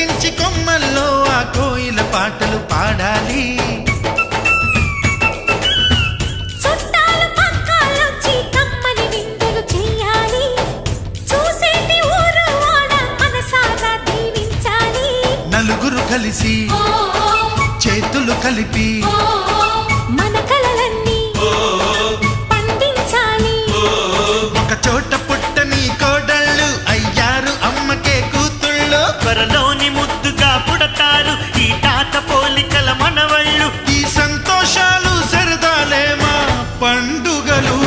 పూజించి కొమ్మల్లో ఆ కోయిల పాటలు పాడాలి. నలుగురు కలిసి చేతులు కలిపి మన కలలన్నీ పండించాలి. ఒక చోట పుట్టని కోడళ్ళు అయ్యారు అమ్మకే కూతుళ్ళు. త్వరలోని ముద్దుగా పుడతారు ఈ తాత పోలికల మనవళ్ళు. ఈ సంతోషాలు సరదాలే మా పండుగలు.